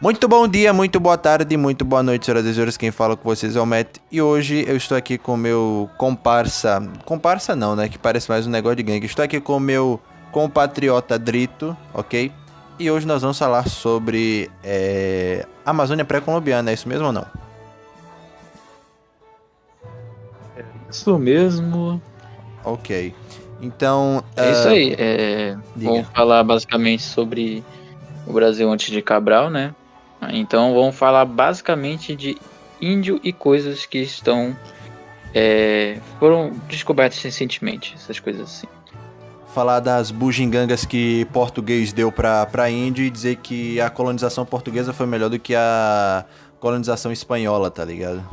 Muito bom dia, muito boa tarde, muito boa noite, senhoras e senhores. Quem fala com vocês é o Matt. E hoje eu estou aqui com o meu comparsa. Comparsa não, né? Que parece mais um negócio de gangue. Estou aqui com o meu compatriota Drito, ok? E hoje nós vamos falar sobre Amazônia pré-colombiana. É isso mesmo ou não? Isso mesmo. Ok. Então, É isso aí. diga. Vamos falar basicamente sobre o Brasil antes de Cabral, né? Então vamos falar basicamente de índio e coisas que foram descobertas recentemente, essas coisas assim. Falar das bugigangas que português deu pra índio e dizer que a colonização portuguesa foi melhor do que a colonização espanhola, tá ligado?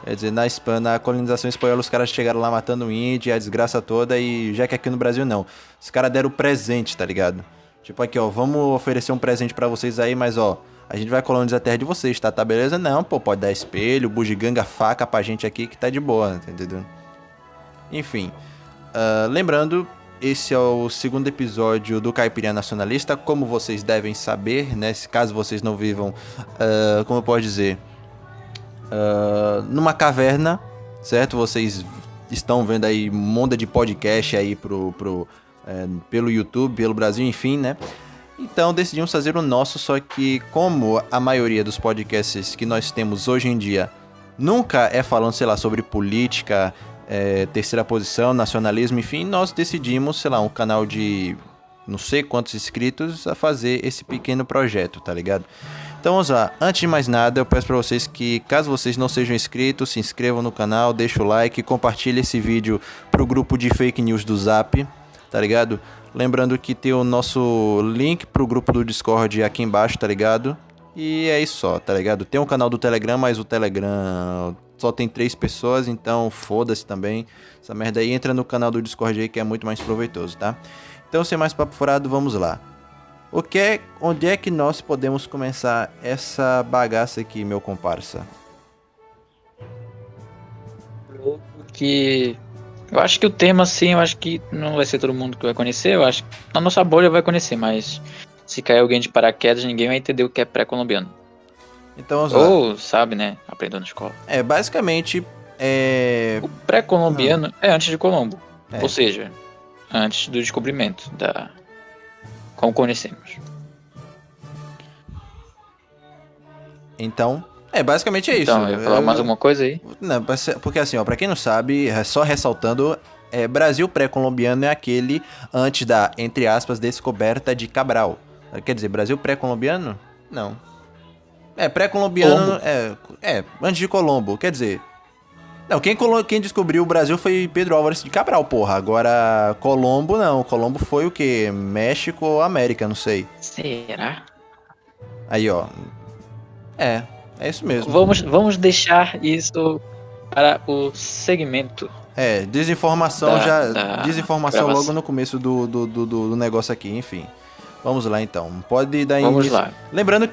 Quer dizer, na colonização espanhola os caras chegaram lá matando o índio, a desgraça toda, e já que aqui no Brasil não. Os caras deram presente, tá ligado? Tipo aqui, ó, vamos oferecer um presente pra vocês aí, mas ó, a gente vai colonizar a terra de vocês, tá? Tá beleza? Não, pô, pode dar espelho, bugiganga, faca pra gente aqui que tá de boa, tá entendendo? Enfim, lembrando, esse é o segundo episódio do Caipirinha Nacionalista. Como vocês devem saber, né? Caso vocês não vivam, como eu posso dizer, numa caverna, certo? Vocês estão vendo aí um monte de podcast aí pelo YouTube, pelo Brasil, enfim, né? Então decidimos fazer o nosso, só que como a maioria dos podcasts que nós temos hoje em dia nunca é falando, sei lá, sobre política, terceira posição, nacionalismo, enfim, nós decidimos, sei lá, um canal de não sei quantos inscritos a fazer esse pequeno projeto, tá ligado? Então vamos lá, antes de mais nada eu peço pra vocês que, caso vocês não sejam inscritos, se inscrevam no canal, deixa o like, compartilhe esse vídeo pro grupo de fake news do Zap, tá ligado? Lembrando que tem o nosso link pro grupo do Discord aqui embaixo, tá ligado? E é isso só, tá ligado? Tem um canal do Telegram, mas o Telegram só tem 3 pessoas, então foda-se também. Essa merda aí, entra no canal do Discord aí que é muito mais proveitoso, tá? Então, sem mais papo furado, vamos lá. Onde é que nós podemos começar essa bagaça aqui, meu comparsa? Que eu acho que o tema, assim, eu acho que não vai ser todo mundo que vai conhecer. Eu acho que a nossa bolha vai conhecer, mas se cair alguém de paraquedas, ninguém vai entender o que é pré-colombiano. Então, vamos lá. Ou sabe, né? Aprendeu na escola. Basicamente, O pré-colombiano é antes de Colombo. É. Ou seja, antes do descobrimento da como conhecemos. Então, basicamente é isso. Então, eu ia falar mais alguma coisa aí? Não, porque assim, ó, pra quem não sabe, só ressaltando, Brasil pré-colombiano é aquele antes da, entre aspas, descoberta de Cabral. Quer dizer, Brasil pré-colombiano? Não. Pré-colombiano, antes de Colombo, quer dizer... Não, quem descobriu o Brasil foi Pedro Álvares de Cabral, porra. Agora, Colombo não. Colombo foi o quê? México ou América, não sei. Será? Aí, ó. É isso mesmo. Vamos deixar isso para o segmento. Desinformação desinformação gravação. logo no começo do negócio aqui, enfim. Vamos lá então. Pode dar Vamos início. lá. Lembrando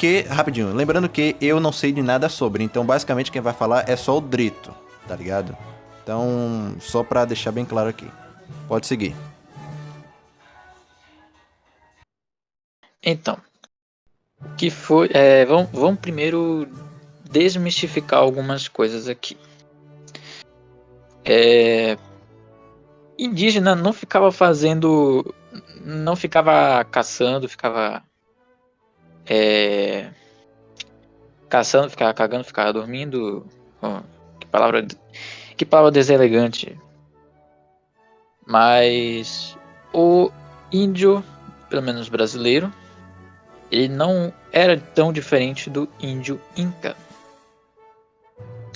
que eu não sei de nada sobre, então basicamente quem vai falar é só o Drito, tá ligado? Então, só pra deixar bem claro aqui. Pode seguir. Então, o que foi? Vamos primeiro desmistificar algumas coisas aqui. Indígena não ficava caçando, ficava caçando, ficava cagando, ficava dormindo. Oh, que palavra deselegante. Mas o índio, pelo menos brasileiro, ele não era tão diferente do índio inca.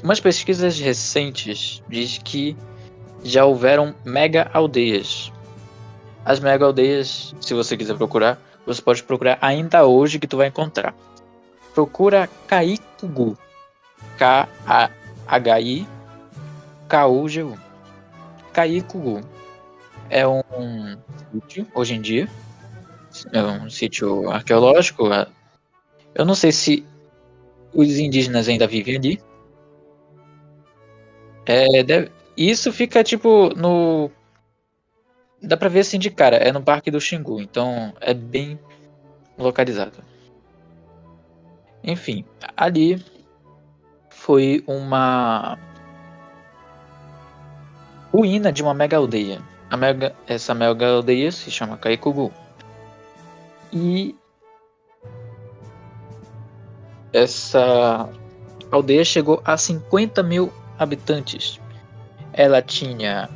Umas pesquisas recentes diz que já houveram mega aldeias. As mega aldeias, se você quiser procurar, você pode procurar ainda hoje que tu vai encontrar. Procura Caícugu. K-A-H-I-K-U-G-U. Caícugu é um sítio, hoje em dia. É um sítio arqueológico. Eu não sei se os indígenas ainda vivem ali. Isso fica tipo no... Dá pra ver assim de cara, é no Parque do Xingu, então é bem localizado. Enfim, ali foi uma ruína de uma mega aldeia. Essa mega aldeia se chama Kaikugu. E essa aldeia chegou a 50 mil habitantes. Ela tinha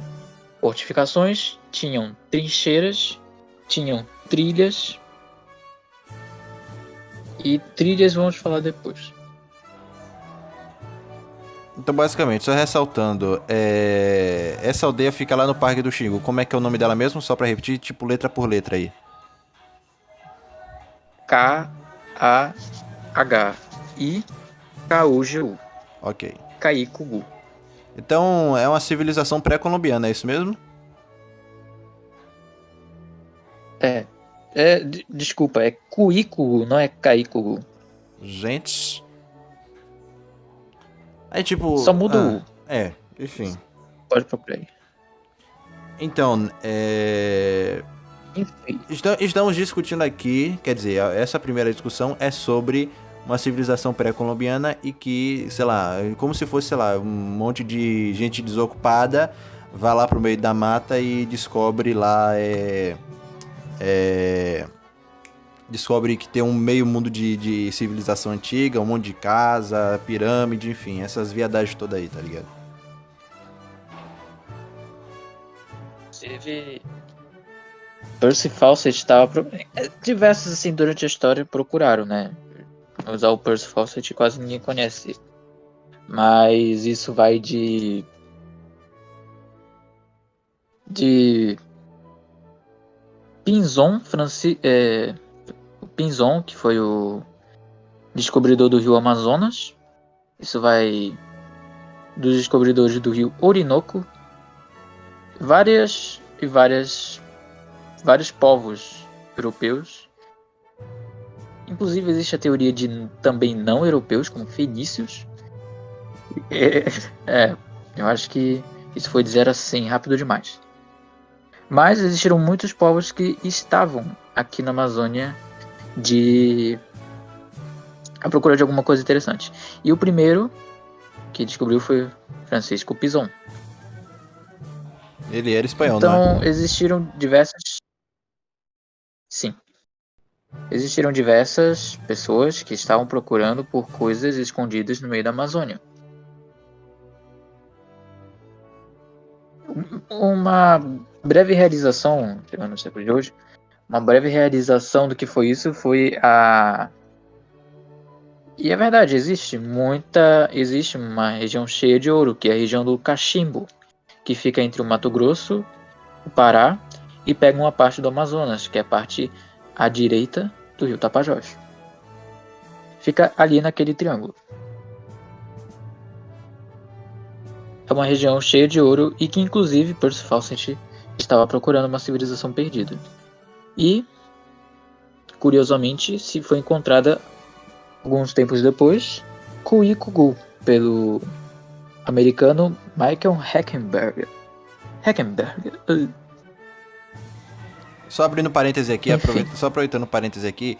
fortificações, tinham trincheiras, tinham trilhas. E trilhas vamos falar depois. Então, basicamente, só ressaltando, essa aldeia fica lá no Parque do Xingu. Como é que é o nome dela mesmo? Só pra repetir, tipo, letra por letra aí. K-A-H-I-K-U-G-U. Ok. Kaikugu. Então, é uma civilização pré-colombiana, é isso mesmo? Desculpa, é Kuikugu, não é Kaikugu. Gente. Aí, tipo... Só muda o U. Enfim. Pode procurar aí. Então, Enfim. Estamos discutindo aqui, quer dizer, essa primeira discussão é sobre uma civilização pré-colombiana e que, sei lá, como se fosse, sei lá, um monte de gente desocupada vai lá pro meio da mata e descobre lá, descobre que tem um meio mundo de civilização antiga, um monte de casa, pirâmide, enfim, essas viadagens todas aí, tá ligado? Inclusive, Percy Fawcett estava... Diversos, assim, durante a história procuraram, né? Usar o Percy Fawcett quase ninguém conhece. Mas isso vai de Pinzon, Pinzon, que foi o descobridor do rio Amazonas. Isso vai dos descobridores do rio Orinoco. Vários povos europeus. Inclusive existe a teoria de também não europeus, como fenícios. Eu acho que isso foi de 0 a 100 rápido demais. Mas existiram muitos povos que estavam aqui na Amazônia à procura de alguma coisa interessante. E o primeiro que descobriu foi Francisco Pizon. Ele era espanhol, então, não é? existiram diversas... Sim. Existiram diversas pessoas que estavam procurando por coisas escondidas no meio da Amazônia. Uma breve realização, chegando no século de hoje, uma breve realização do que foi isso foi a... E é verdade, existe uma região cheia de ouro, que é a região do Cachimbo, que fica entre o Mato Grosso, o Pará, e pega uma parte do Amazonas, que é a parte à direita do rio Tapajós. Fica ali naquele triângulo. É uma região cheia de ouro e que inclusive Percy Fawcett estava procurando uma civilização perdida. E, curiosamente, se foi encontrada alguns tempos depois, Kuikugu, pelo americano Michael Heckenberger. Só abrindo parêntese aqui, aproveitando parêntese aqui,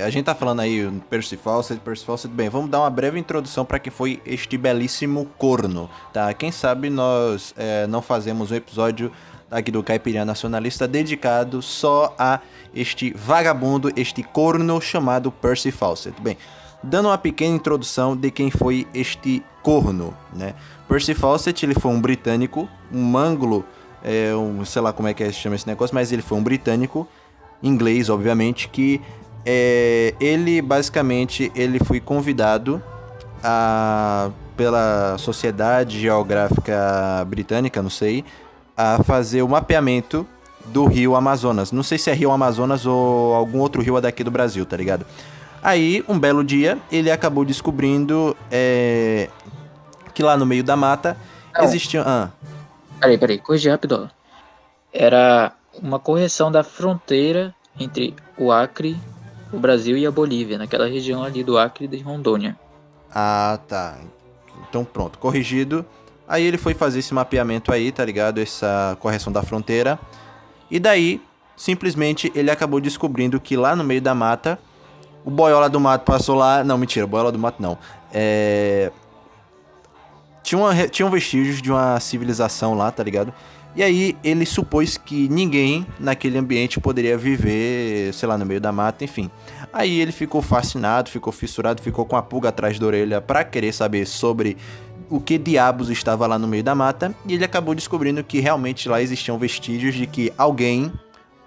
a gente tá falando aí o Percy Fawcett, bem, vamos dar uma breve introdução para que foi este belíssimo corno, tá? Quem sabe nós não fazemos um episódio aqui do Caipirinha Nacionalista dedicado só a este vagabundo, este corno chamado Percy Fawcett. Bem, dando uma pequena introdução de quem foi este corno, né? Percy Fawcett, ele foi um britânico, um ângulo, sei lá como é que se chama esse negócio, mas ele foi um britânico, inglês, obviamente, que ele basicamente foi convidado pela Sociedade Geográfica Britânica, não sei, a fazer o mapeamento do rio Amazonas. Não sei se é rio Amazonas ou algum outro rio daqui do Brasil, tá ligado? Aí, um belo dia, ele acabou descobrindo que lá no meio da mata existia... Peraí, corrigir rápido. Era uma correção da fronteira entre o Acre, o Brasil e a Bolívia, naquela região ali do Acre e de Rondônia. Ah, tá. Então pronto, corrigido. Aí ele foi fazer esse mapeamento aí, tá ligado? Essa correção da fronteira. E daí, simplesmente, ele acabou descobrindo que lá no meio da mata, o Boiola do Mato passou lá... Não, mentira, o Boiola do Mato não. Tinham vestígios de uma civilização lá, tá ligado? E aí ele supôs que ninguém naquele ambiente poderia viver, sei lá, no meio da mata, enfim. Aí ele ficou fascinado, ficou fissurado, ficou com a pulga atrás da orelha pra querer saber sobre o que diabos estava lá no meio da mata. E ele acabou descobrindo que realmente lá existiam vestígios de que alguém,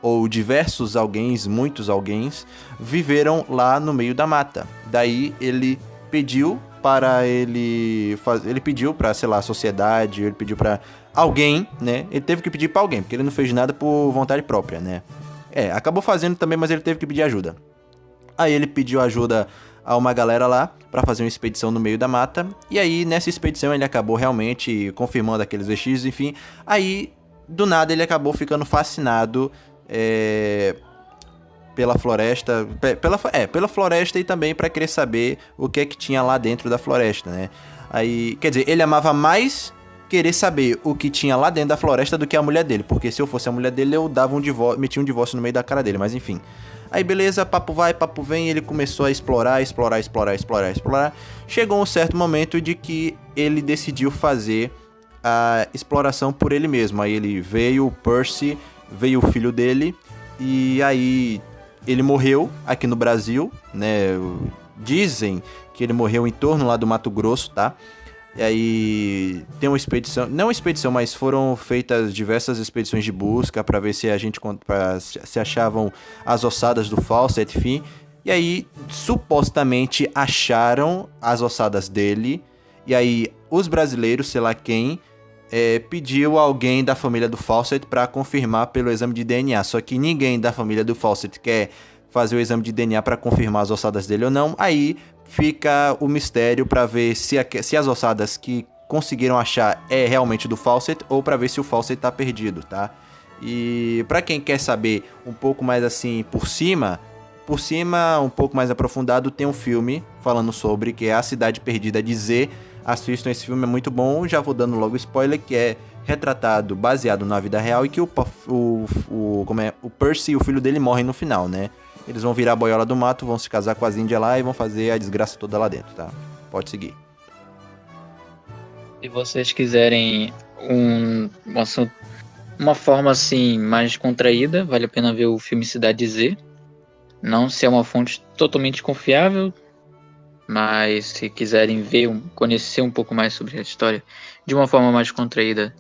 ou diversos alguéns, muitos alguéns, viveram lá no meio da mata. Daí ele pediu para, sei lá, a sociedade, ele pediu para alguém, né? Ele teve que pedir para alguém, porque ele não fez nada por vontade própria, né? Acabou fazendo também, mas ele teve que pedir ajuda. Aí ele pediu ajuda a uma galera lá para fazer uma expedição no meio da mata. E aí, nessa expedição, ele acabou realmente confirmando aqueles vestígios, enfim. Aí, do nada, ele acabou ficando fascinado pela floresta, pela floresta e também para querer saber o que é que tinha lá dentro da floresta, né? Aí, quer dizer, ele amava mais querer saber o que tinha lá dentro da floresta do que a mulher dele, porque se eu fosse a mulher dele, eu dava metia um divórcio no meio da cara dele, mas enfim. Aí beleza, papo vai, papo vem, ele começou a explorar. Chegou um certo momento de que ele decidiu fazer a exploração por ele mesmo. Aí ele veio, o Percy, veio o filho dele, e aí ele morreu aqui no Brasil, né? Dizem que ele morreu em torno lá do Mato Grosso, tá? E aí tem uma expedição, não uma expedição, mas foram feitas diversas expedições de busca para ver se se achavam as ossadas do Fawcett, enfim. E aí supostamente acharam as ossadas dele. E aí os brasileiros, sei lá quem, pediu alguém da família do Fawcett para confirmar pelo exame de DNA. Só que ninguém da família do Fawcett quer fazer o exame de DNA para confirmar as ossadas dele ou não. Aí fica o mistério para ver se as ossadas que conseguiram achar é realmente do Fawcett ou para ver se o Fawcett tá perdido, tá? E para quem quer saber um pouco mais assim por cima, um pouco mais aprofundado, tem um filme falando sobre, que é A Cidade Perdida de Z. Assistam, esse filme, é muito bom. Já vou dando logo spoiler, que é retratado, baseado na vida real, e que o Percy e o filho dele morrem no final, né? Eles vão virar Boiola do Mato, vão se casar com as índias lá e vão fazer a desgraça toda lá dentro, tá? Pode seguir. Se vocês quiserem uma forma assim mais contraída, vale a pena ver o filme Cidade Z. Não se é uma fonte totalmente confiável, mas se quiserem conhecer um pouco mais sobre a história de uma forma mais contraída,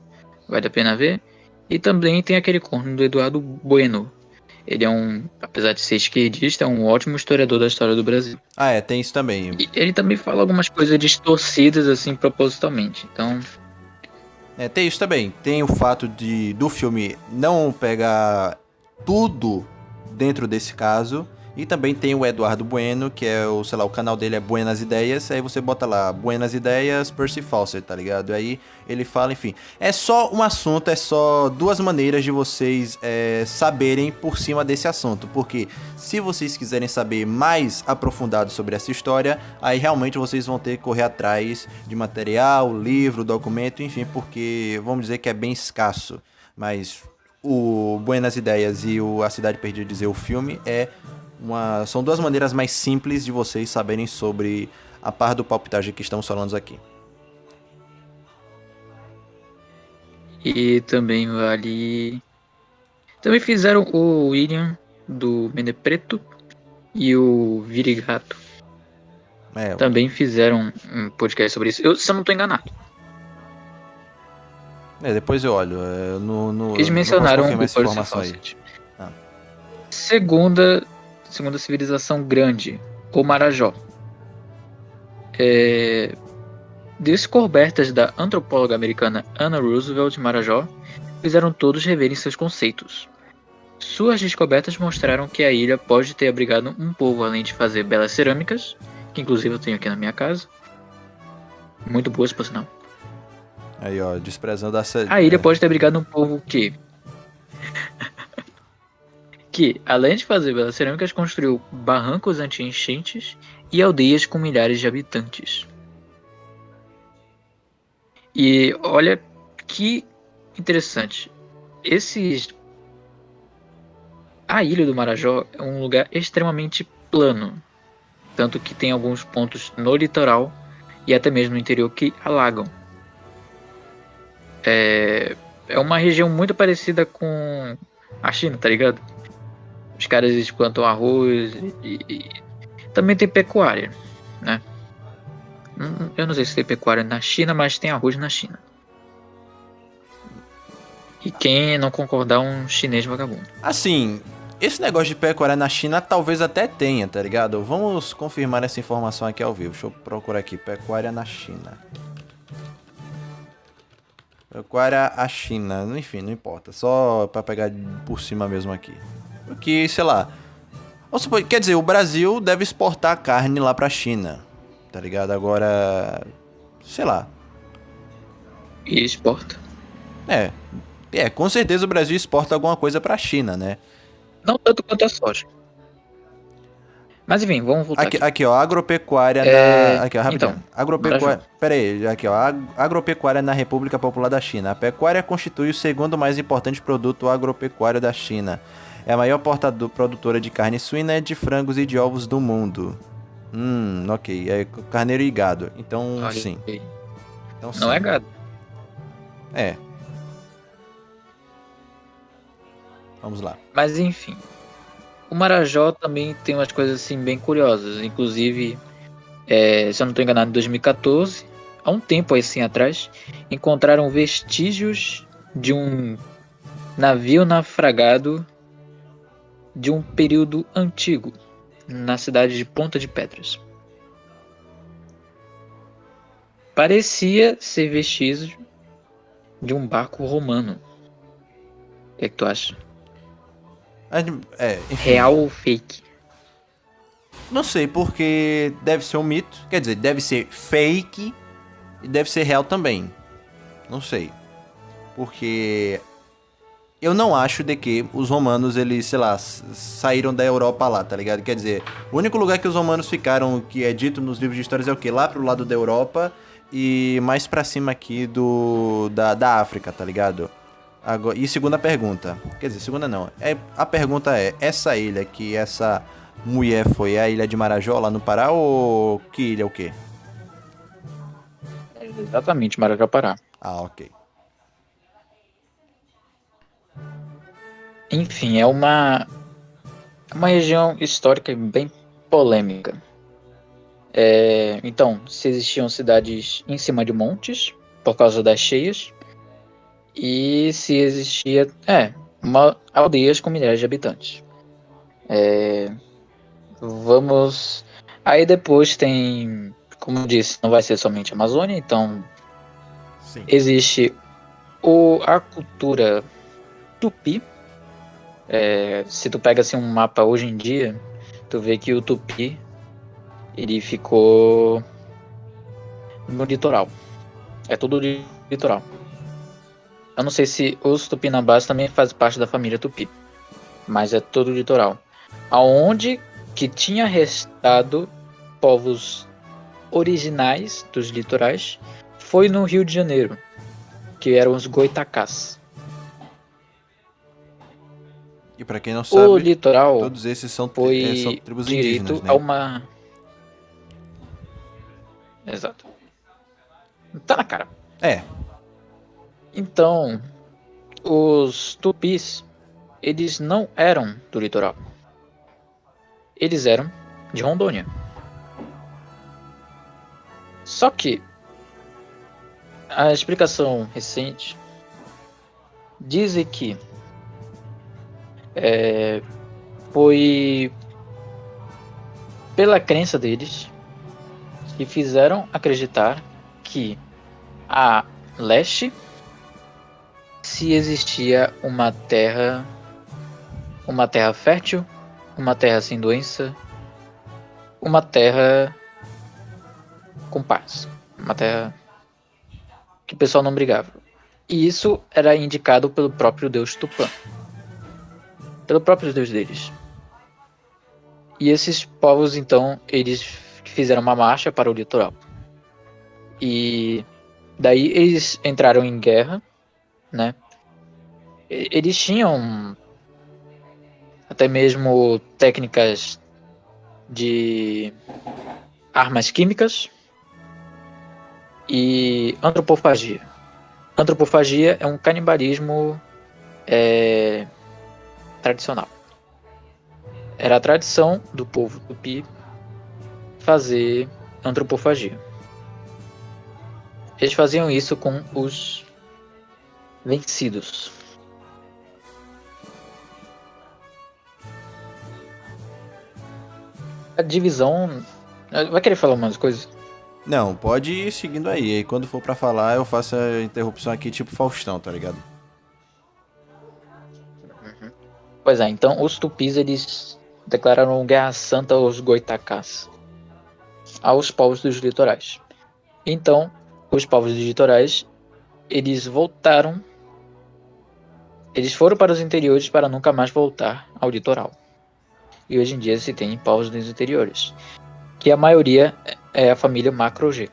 vale a pena ver. E também tem aquele conto do Eduardo Bueno. Ele apesar de ser esquerdista, é um ótimo historiador da história do Brasil. Tem isso também. E ele também fala algumas coisas distorcidas, assim, propositalmente. Então... tem isso também. Tem o fato do filme não pegar tudo dentro desse caso. E também tem o Eduardo Bueno, que é o canal dele é Buenas Ideias. Aí você bota lá, Buenas Ideias, Percy Fawcett, tá ligado? Aí ele fala, enfim. É só um assunto, é só duas maneiras de vocês saberem por cima desse assunto. Porque se vocês quiserem saber mais aprofundado sobre essa história, aí realmente vocês vão ter que correr atrás de material, livro, documento, enfim. Porque vamos dizer que é bem escasso. Mas o Buenas Ideias e A Cidade Perdida de Z, o filme, são duas maneiras mais simples de vocês saberem sobre a parte do palpitagem que estamos falando aqui. E também também fizeram o William do Mene Preto e o Virigato. Também fizeram um podcast sobre isso. Se eu não estou enganado. Depois eu olho. Eles mencionaram o Percy Fawcett. Segunda civilização grande, o Marajó. Descobertas da antropóloga americana Anna Roosevelt Marajó fizeram todos reverem seus conceitos. Suas descobertas mostraram que a ilha pode ter abrigado um povo, além de fazer belas cerâmicas, que inclusive eu tenho aqui na minha casa. Muito boas, por sinal. Aí, ó, desprezando a ilha pode ter abrigado um povo que, além de fazer belas cerâmicas, construiu barrancos anti-enchentes e aldeias com milhares de habitantes. E olha que interessante. A ilha do Marajó é um lugar extremamente plano. tanto que tem alguns pontos no litoral e até mesmo no interior que alagam. É uma região muito parecida com a China, tá ligado? Os caras plantam arroz e também tem pecuária, né? Eu não sei se tem pecuária na China, mas tem arroz na China. E quem não concordar é um chinês vagabundo. Assim, esse negócio de pecuária na China talvez até tenha, tá ligado? Vamos confirmar essa informação aqui ao vivo. Deixa eu procurar aqui, pecuária na China. Pecuária a China, enfim, não importa. Só pra pegar por cima mesmo aqui. Porque, sei lá... Quer dizer, o Brasil deve exportar carne lá pra China, tá ligado? Agora, sei lá. E exporta. Com certeza o Brasil exporta alguma coisa pra China, né? Não tanto quanto a soja. Mas enfim, vamos voltar aqui. Aqui, ó, agropecuária na... Aqui, ó, rapidinho. Então, Agropecuária... Pera aí, aqui, ó. Agropecuária na República Popular da China. A pecuária constitui o segundo mais importante produto agropecuário da China. É a maior produtora de carne suína, de frangos e de ovos do mundo. Ok. É carneiro e gado. Então, olha sim. aí. Então, sim. Não é gado. É. Vamos lá. Mas enfim. O Marajó também tem umas coisas assim bem curiosas. Inclusive, se eu não estou enganado, em 2014, há um tempo assim atrás, encontraram vestígios de um navio naufragado de um período antigo na cidade de Ponta de Pedras. Parecia ser vestígio de um barco romano. O que é que tu acha? Enfim. Real ou fake? Não sei, porque deve ser um mito. Quer dizer, deve ser fake e deve ser real também. Não sei. Porque eu não acho de que os romanos, eles, sei lá, saíram da Europa lá, tá ligado? Quer dizer, o único lugar que os romanos ficaram, que é dito nos livros de histórias, é o quê? Lá pro lado da Europa e mais pra cima aqui da África, tá ligado? Agora, e segunda pergunta. Quer dizer, segunda não. A pergunta é, essa ilha que essa mulher foi, é a ilha de Marajó, lá no Pará, ou que ilha, o quê? Exatamente, Marajó-Pará. Ah, ok. Enfim, é uma região histórica bem polêmica. Então, se existiam cidades em cima de montes, por causa das cheias, e se existia aldeias com milhares de habitantes. Vamos... Aí depois tem, como eu disse, não vai ser somente a Amazônia, então Sim. existe a cultura tupi. Se tu pega assim, um mapa hoje em dia, tu vê que o tupi ele ficou no litoral. É tudo litoral. Eu não sei se os tupinambás também fazem parte da família tupi, mas é todo litoral. Aonde que tinha restado povos originais dos litorais foi no Rio de Janeiro, que eram os goitacás. E pra quem não sabe, o litoral todos esses são foi tribos direito indígenas, né? a uma... Exato. Tá na cara. Então, os tupis, eles não eram do litoral. Eles eram de Rondônia. Só que a explicação recente diz que foi pela crença deles que fizeram acreditar que a leste se existia uma terra fértil, uma terra sem doença, uma terra com paz, uma terra que o pessoal não brigava. E isso era indicado pelo próprio deus Tupã, pelo próprio deus deles. E esses povos, então, eles fizeram uma marcha para o litoral. E daí eles entraram em guerra, né? Eles tinham até mesmo técnicas de armas químicas e antropofagia. Antropofagia é um canibalismo tradicional. Era a tradição do povo tupi fazer antropofagia. Eles faziam isso com os vencidos. A divisão... Vai querer falar umas coisas? Não, pode ir seguindo aí. Aí quando for pra falar, eu faço a interrupção aqui tipo Faustão, tá ligado? Pois é, então os tupis eles declararam guerra santa aos goitacás, aos povos dos litorais. Então, os povos dos litorais, eles voltaram, eles foram para os interiores para nunca mais voltar ao litoral. E hoje em dia se tem povos dos interiores, que a maioria é a família Macro-G.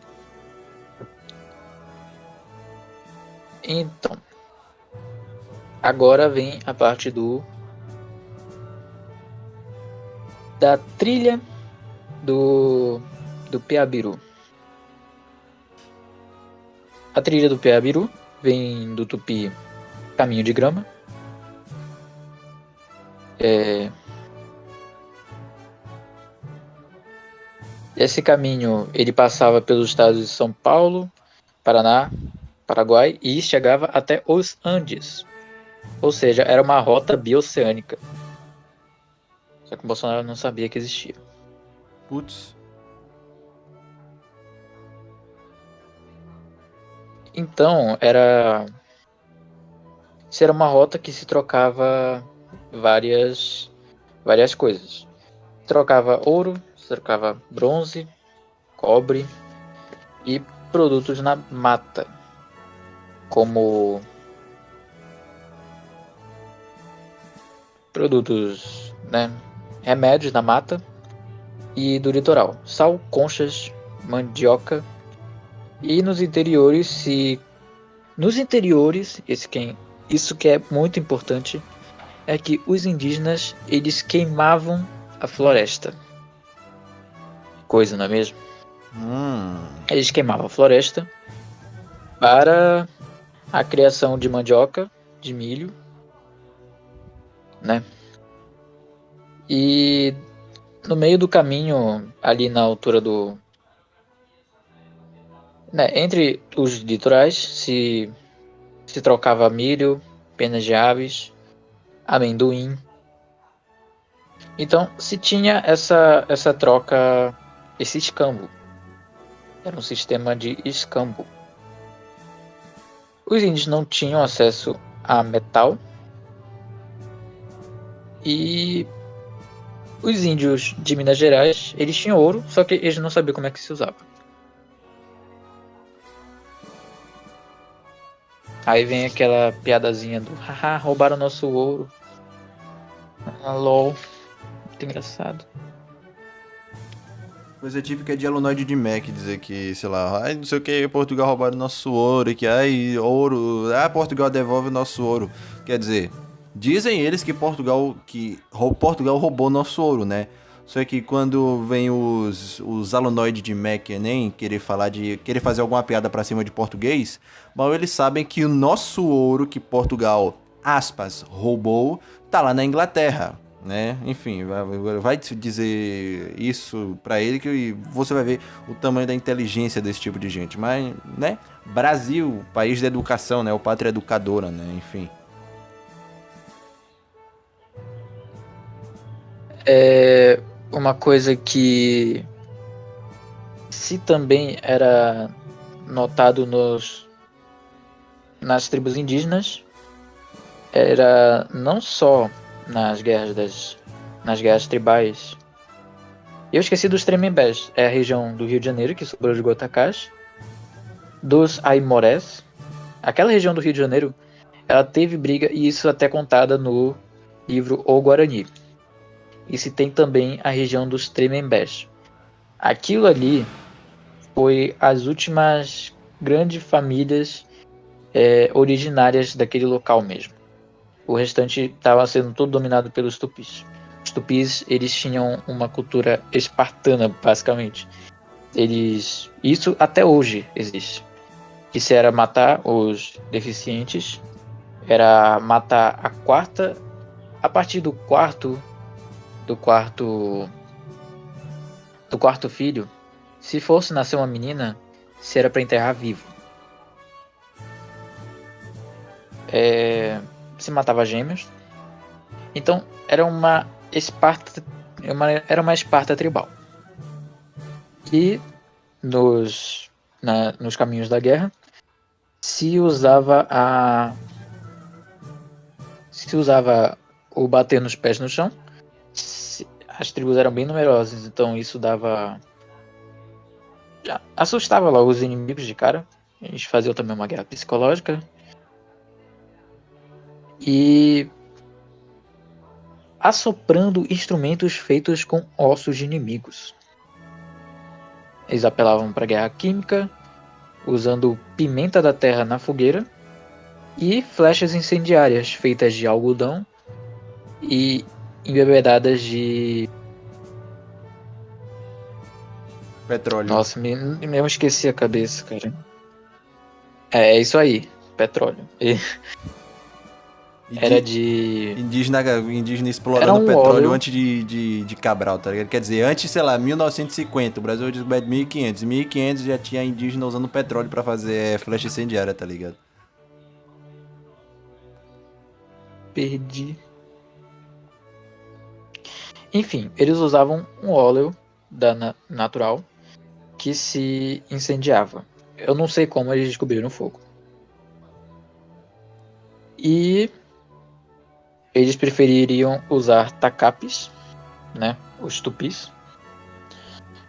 Então, agora vem a parte da trilha do Piabiru. A trilha do Piabiru vem do tupi caminho de grama. Esse caminho ele passava pelos estados de São Paulo, Paraná, Paraguai e chegava até os Andes. Ou seja, era uma rota bioceânica. Só que o Bolsonaro não sabia que existia. Putz. Então, isso era uma rota que se trocava várias coisas. Trocava ouro, trocava bronze, cobre e produtos na mata, como produtos, remédios na mata e do litoral, sal, conchas, mandioca. E nos interiores, isso que é muito importante, é que os indígenas, eles queimavam a floresta. Coisa, não é mesmo? Eles queimavam a floresta para a criação de mandioca, de milho, né? E no meio do caminho, ali na altura entre os litorais, se trocava milho, penas de aves, amendoim. Então se tinha essa troca, esse escambo. Era um sistema de escambo. Os índios não tinham acesso a metal. E os índios de Minas Gerais, eles tinham ouro, só que eles não sabiam como é que se usava. Aí vem aquela piadazinha do haha, roubaram nosso ouro. Lol. Muito engraçado. Coisa típica de alunoide de MEC dizer que, sei lá, ai, não sei o que, Portugal roubaram nosso ouro, e que, ai, ouro, Portugal devolve o nosso ouro. Quer dizer, dizem eles que Portugal roubou nosso ouro, né? Só que quando vem os alunoides de MEC Enem querer fazer alguma piada pra cima de português, mal eles sabem que o nosso ouro que Portugal, aspas, roubou, tá lá na Inglaterra, né? Enfim, vai dizer isso pra ele que você vai ver o tamanho da inteligência desse tipo de gente. Mas, né? Brasil, país da educação, né? O pátria educadora, né? Enfim. Uma coisa que se também era notado nas tribos indígenas era não só nas guerras tribais. Eu esqueci dos Tremembés, é a região do Rio de Janeiro que sobrou de Goitacás, dos Aimorés. Aquela região do Rio de Janeiro, ela teve briga, e isso até contada no livro O Guarani. E se tem também a região dos Tremembés. Aquilo ali foi as últimas grandes famílias originárias daquele local mesmo. O restante estava sendo todo dominado pelos tupis. Os tupis, eles tinham uma cultura espartana, basicamente. Isso até hoje existe. Que se era matar os deficientes, era matar a partir do quarto filho. Se fosse nascer uma menina, se era para enterrar vivo. Se matava gêmeos. Então era uma Esparta, era uma Esparta tribal. E nos caminhos da guerra se usava o bater nos pés no chão. As tribos eram bem numerosas, então isso assustava lá os inimigos de cara. Eles faziam também uma guerra psicológica. E assoprando instrumentos feitos com ossos de inimigos. Eles apelavam para a guerra química, usando pimenta da terra na fogueira e flechas incendiárias feitas de algodão e embebedadas de Petróleo. Nossa, eu esqueci a cabeça, cara. É isso aí, petróleo. Era de... Indígena explorando Era um petróleo óleo. antes de Cabral, tá ligado? Quer dizer, antes, sei lá, 1950, o Brasil foi descoberto em 1500. Em 1500 já tinha indígena usando petróleo pra fazer flecha incendiária, tá ligado? Perdi. Enfim, eles usavam um óleo natural que se incendiava. Eu não sei como eles descobriram o fogo. E eles prefeririam usar tacapes, né? Os tupis.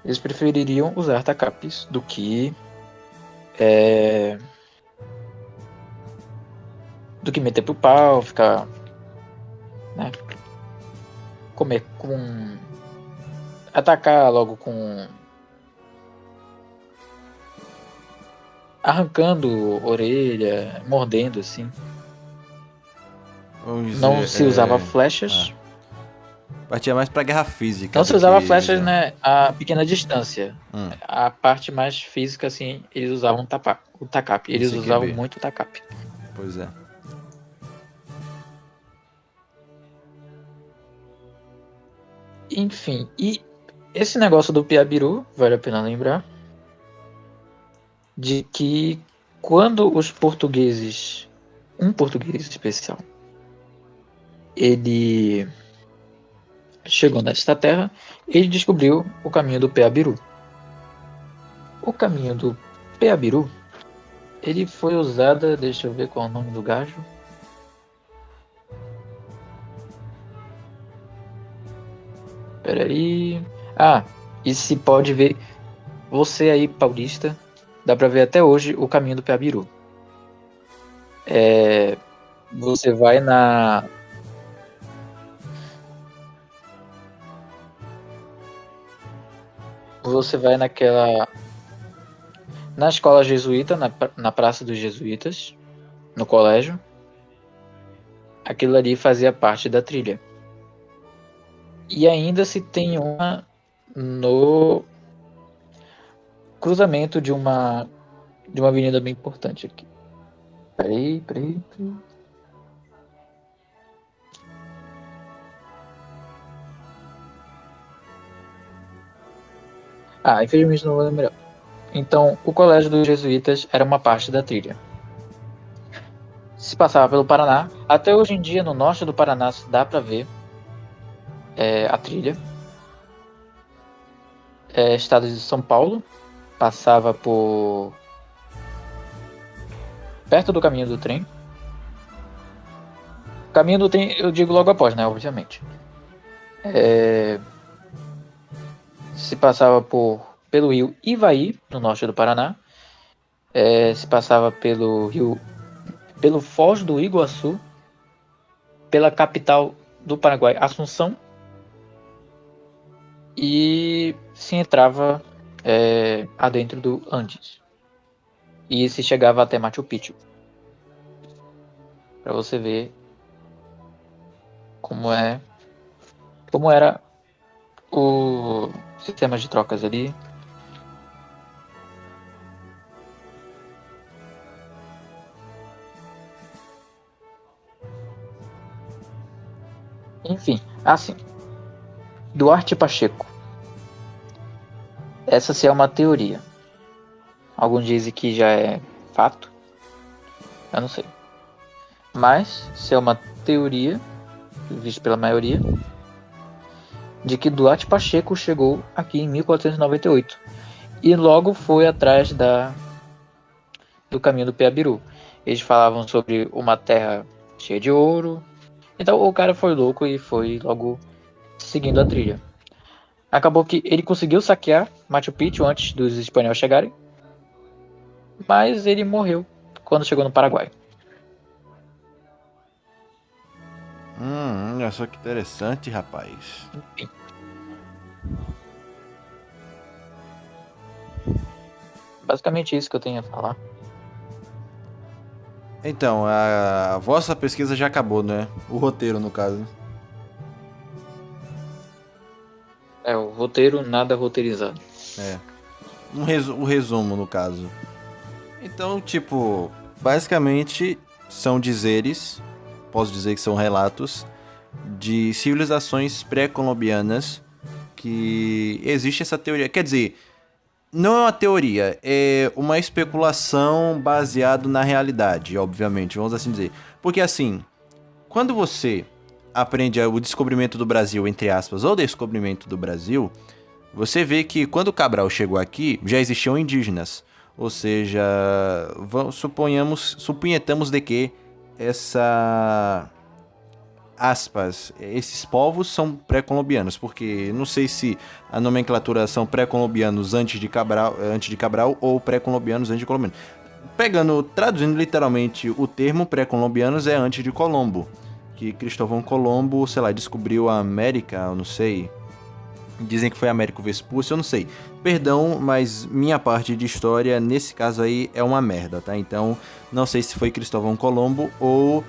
Eles prefeririam usar tacapes do que meter pro pau, ficar, né? Comer com... Atacar logo com... arrancando orelha, mordendo assim. Vamos dizer, Não se usava flechas. Partia mais pra guerra física. Não se usava flechas, né, a pequena distância. Hum. A parte mais física, assim, eles usavam o tacape. Eles usavam muito o tacape. Pois é. Enfim, e esse negócio do Piabiru, vale a pena lembrar, de que quando os portugueses, um português especial, ele chegou nesta terra, ele descobriu o caminho do Piabiru. O caminho do Piabiru, ele foi usado, deixa eu ver qual é o nome do gajo. Peraí. E se pode ver, você aí, paulista, dá pra ver até hoje o caminho do Piabiru. Você vai na escola jesuíta, na Praça dos Jesuítas, no colégio. Aquilo ali fazia parte da trilha. E ainda se tem uma no cruzamento de uma avenida bem importante aqui. Peraí. Infelizmente não vou lembrar. Então, o Colégio dos Jesuítas era uma parte da trilha. Se passava pelo Paraná. Até hoje em dia, no norte do Paraná, dá pra ver a trilha. Estado de São Paulo. Passava perto do caminho do trem. Caminho do trem, eu digo logo após, né? Obviamente. Se passava pelo rio Ivaí, no norte do Paraná. Se passava pelo Foz do Iguaçu, pela capital do Paraguai, Assunção, e se entrava adentro do Andes. E se chegava até Machu Picchu. Para você ver como é como era o sistema de trocas ali. Enfim, assim, Duarte Pacheco. Essa sim é uma teoria. Alguns dizem que já é fato. Eu não sei. Mas, se é uma teoria, vista pela maioria, de que Duarte Pacheco chegou aqui em 1498 e logo foi atrás do caminho do Piabiru. Eles falavam sobre uma terra cheia de ouro. Então o cara foi louco e foi logo seguindo a trilha. Acabou que ele conseguiu saquear Machu Picchu antes dos espanhóis chegarem, mas ele morreu quando chegou no Paraguai. Olha só que interessante, rapaz. Enfim. Basicamente isso que eu tenho a falar. Então, a vossa pesquisa já acabou, né? O roteiro, no caso. É o roteiro nada roteirizado. É. O resumo, no caso. Então, tipo, basicamente são dizeres, posso dizer que são relatos, de civilizações pré-colombianas que existe essa teoria. Quer dizer, não é uma teoria, é uma especulação baseada na realidade, obviamente, vamos assim dizer. Porque assim, quando você aprende o descobrimento do Brasil, entre aspas, ou descobrimento do Brasil, você vê que quando Cabral chegou aqui, já existiam indígenas. Ou seja, suponhamos de que essa aspas, esses povos são pré-colombianos, porque não sei se a nomenclatura são pré-colombianos antes de Cabral ou pré-colombianos antes de Colombiano. Traduzindo literalmente o termo pré-colombianos é antes de Colombo, que Cristóvão Colombo, sei lá, descobriu a América, eu não sei. Dizem que foi Américo Vespúcio, eu não sei. Perdão, mas minha parte de história, nesse caso aí, é uma merda, tá? Então, não sei se foi Cristóvão Colombo ou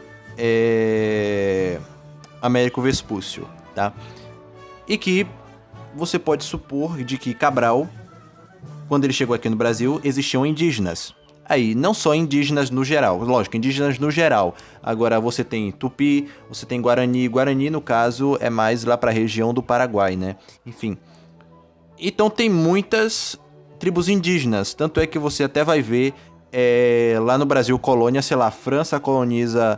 Américo Vespúcio, tá? E que você pode supor de que Cabral, quando ele chegou aqui no Brasil, existiam indígenas. Aí, não só indígenas no geral, lógico, indígenas no geral. Agora você tem Tupi, você tem Guarani. Guarani, no caso, é mais lá pra região do Paraguai, né? Enfim. Então tem muitas tribos indígenas. Tanto é que você até vai ver lá no Brasil, colônia, sei lá, a França coloniza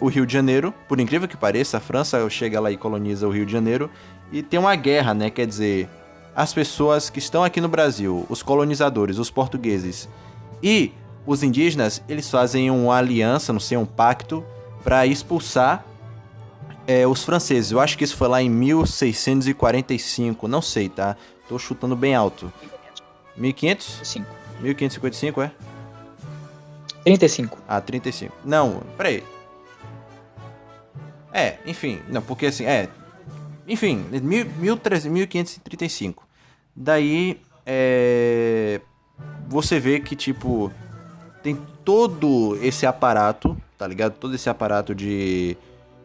o Rio de Janeiro. Por incrível que pareça, a França chega lá e coloniza o Rio de Janeiro. E tem uma guerra, né? Quer dizer, as pessoas que estão aqui no Brasil, os colonizadores, os portugueses e os indígenas, eles fazem uma aliança, não sei, um pacto, para expulsar os franceses. Eu acho que isso foi lá em 1645, não sei, tá? Tô chutando bem alto. 1500? 1555, é? 35. Ah, 35. Não, peraí. Enfim, não, porque assim, enfim, 1535. Daí, você vê que, tipo, tem todo esse aparato, tá ligado? Todo esse aparato de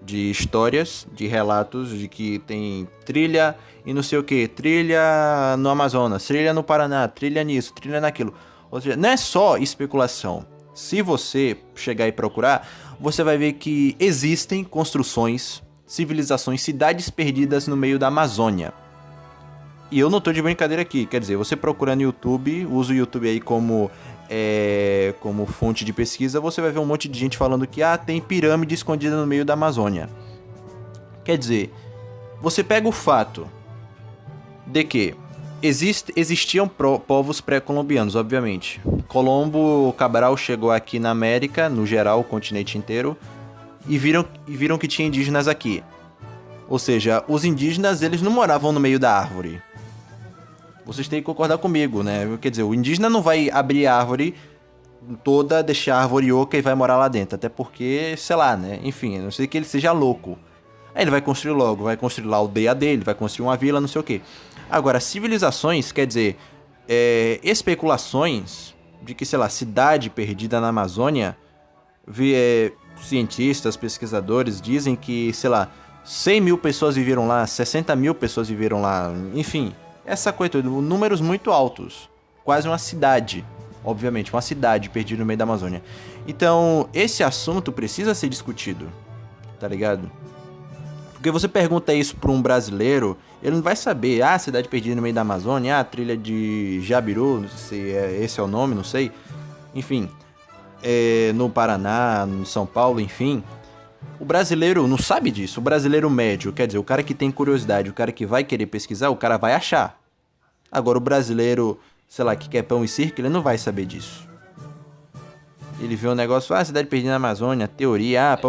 histórias, de relatos, de que tem trilha e não sei o que, trilha no Amazonas, trilha no Paraná, trilha nisso, trilha naquilo. Ou seja, não é só especulação. Se você chegar e procurar, você vai ver que existem construções, civilizações, cidades perdidas no meio da Amazônia. E eu não tô de brincadeira aqui, quer dizer, você procura no YouTube, usa o YouTube aí como fonte de pesquisa, você vai ver um monte de gente falando que tem pirâmide escondida no meio da Amazônia. Quer dizer, você pega o fato de que existiam povos pré-colombianos, obviamente. Cabral chegou aqui na América, no geral, o continente inteiro, e viram que tinha indígenas aqui. Ou seja, os indígenas, eles não moravam no meio da árvore. Vocês têm que concordar comigo, né? Quer dizer, o indígena não vai abrir a árvore toda, deixar a árvore oca e vai morar lá dentro. Até porque, sei lá, né? Enfim, a não ser que ele seja louco. Aí ele vai construir vai construir lá a aldeia dele, vai construir uma vila, não sei o quê. Agora, civilizações, quer dizer, especulações de que, sei lá, cidade perdida na Amazônia, cientistas, pesquisadores dizem que, sei lá, 100 mil pessoas viveram lá, 60 mil pessoas viveram lá, enfim, essa coisa toda, números muito altos, quase uma cidade, obviamente, uma cidade perdida no meio da Amazônia. Então, esse assunto precisa ser discutido, tá ligado? Porque você pergunta isso pra um brasileiro, ele não vai saber, cidade perdida no meio da Amazônia, trilha de Jabiru, não sei se esse é o nome, não sei, enfim, no Paraná, no São Paulo, enfim. O brasileiro não sabe disso. O brasileiro médio, quer dizer, o cara que tem curiosidade, o cara que vai querer pesquisar, o cara vai achar. Agora, o brasileiro, sei lá, que quer pão e circo, ele não vai saber disso. Ele vê um negócio, cidade perdida na Amazônia, teoria,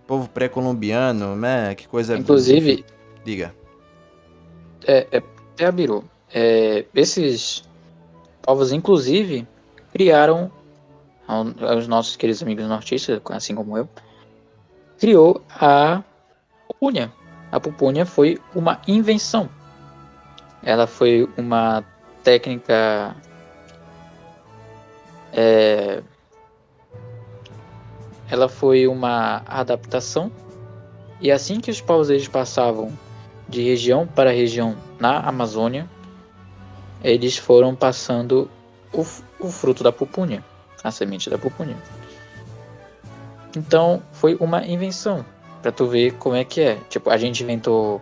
povo pré-colombiano, né, que coisa... Inclusive... Diga. Jabiru. Esses povos, inclusive, criaram, os nossos queridos amigos nortistas, assim como eu, criou a pupunha. A pupunha foi uma invenção. Ela foi uma técnica ela foi uma adaptação, e assim que os povos eles passavam de região para região na Amazônia, eles foram passando o fruto da pupunha, a semente da pupunha. Então, foi uma invenção, pra tu ver como é que é. Tipo, a gente inventou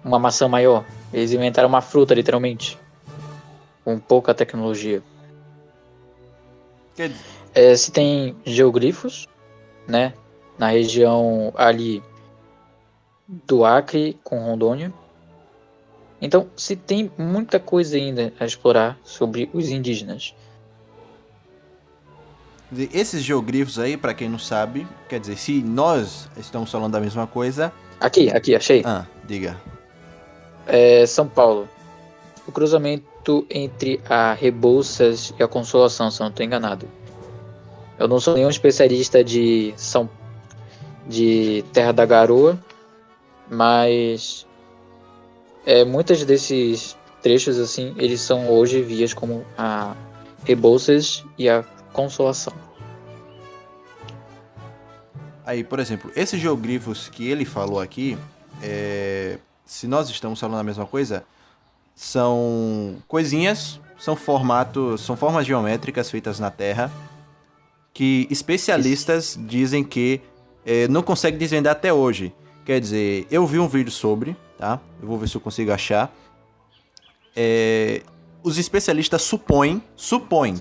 uma maçã maior, eles inventaram uma fruta, literalmente, com pouca tecnologia. Se tem geoglifos, né, na região ali do Acre com Rondônia. Então, se tem muita coisa ainda a explorar sobre os indígenas. Esses geoglifos aí, pra quem não sabe, quer dizer, se nós estamos falando da mesma coisa... Aqui, achei. Diga. São Paulo. O cruzamento entre a Rebouças e a Consolação, se eu não estou enganado. Eu não sou nenhum especialista de Terra da Garoa, mas muitos desses trechos, assim, eles são hoje vias como a Rebouças e a Consolação. Aí, por exemplo, esses geoglifos que ele falou aqui, se nós estamos falando a mesma coisa, são coisinhas, são formas geométricas feitas na Terra, que especialistas dizem que não conseguem desvendar até hoje. Quer dizer, eu vi um vídeo sobre, tá? Eu vou ver se eu consigo achar. Os especialistas supõem,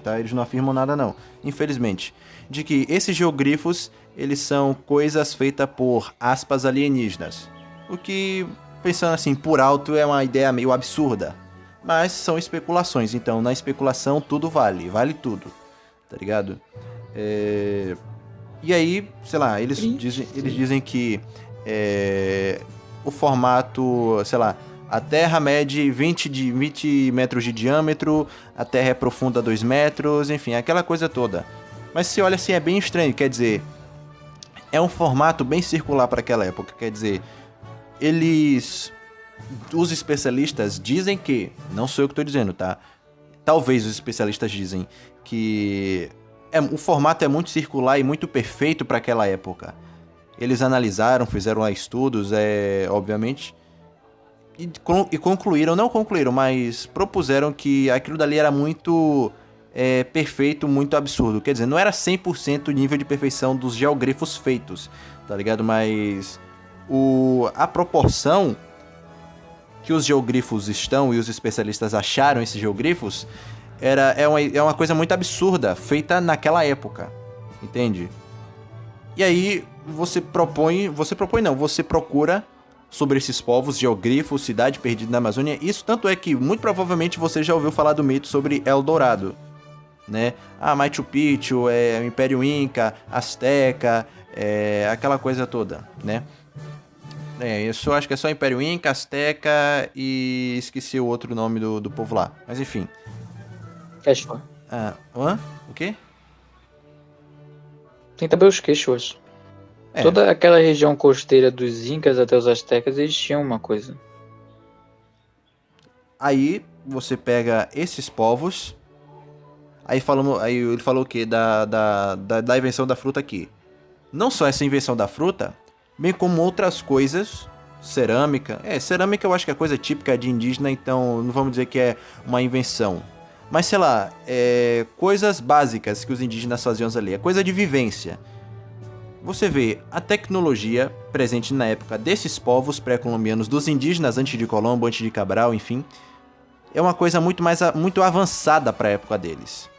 tá? Eles não afirmam nada não, infelizmente, de que esses geoglifos, eles são coisas feitas por aspas alienígenas. O que, pensando assim, por alto, é uma ideia meio absurda. Mas são especulações, então na especulação tudo vale tudo, tá ligado? E aí, sei lá, eles dizem que o formato, sei lá, a Terra mede 20 metros de diâmetro, a Terra é profunda 2 metros, enfim, aquela coisa toda. Mas se olha assim, é bem estranho, quer dizer, é um formato bem circular para aquela época, quer dizer, os especialistas dizem que, não sou eu que estou dizendo, tá? Talvez os especialistas dizem que o formato é muito circular e muito perfeito para aquela época. Eles analisaram, fizeram lá estudos, obviamente, e concluíram, não concluíram, mas propuseram que aquilo dali era muito perfeito, muito absurdo. Quer dizer, não era 100% o nível de perfeição dos geoglifos feitos, tá ligado? Mas a proporção que os geoglifos estão e os especialistas acharam esses geoglifos é uma coisa muito absurda, feita naquela época, entende? E aí você procura sobre esses povos, geoglifos, cidade perdida na Amazônia. Isso tanto é que muito provavelmente você já ouviu falar do mito sobre El Dorado, né? Machu Picchu, Império Inca, Azteca, aquela coisa toda, né? Isso eu acho que é só Império Inca, Azteca e esqueci o outro nome do povo lá. Mas enfim. Quechua. O quê? Tem também os Quechuas. Toda aquela região costeira dos Incas até os Aztecas, eles tinham uma coisa. Aí você pega esses povos. Aí ele falou o quê? Da invenção da fruta aqui. Não só essa invenção da fruta, bem como outras coisas, cerâmica. Cerâmica eu acho que é coisa típica de indígena, então não vamos dizer que é uma invenção. Mas sei lá, coisas básicas que os indígenas faziam ali, é coisa de vivência. Você vê a tecnologia presente na época desses povos pré-colombianos, dos indígenas antes de Colombo, antes de Cabral, enfim, é uma coisa muito avançada para a época deles.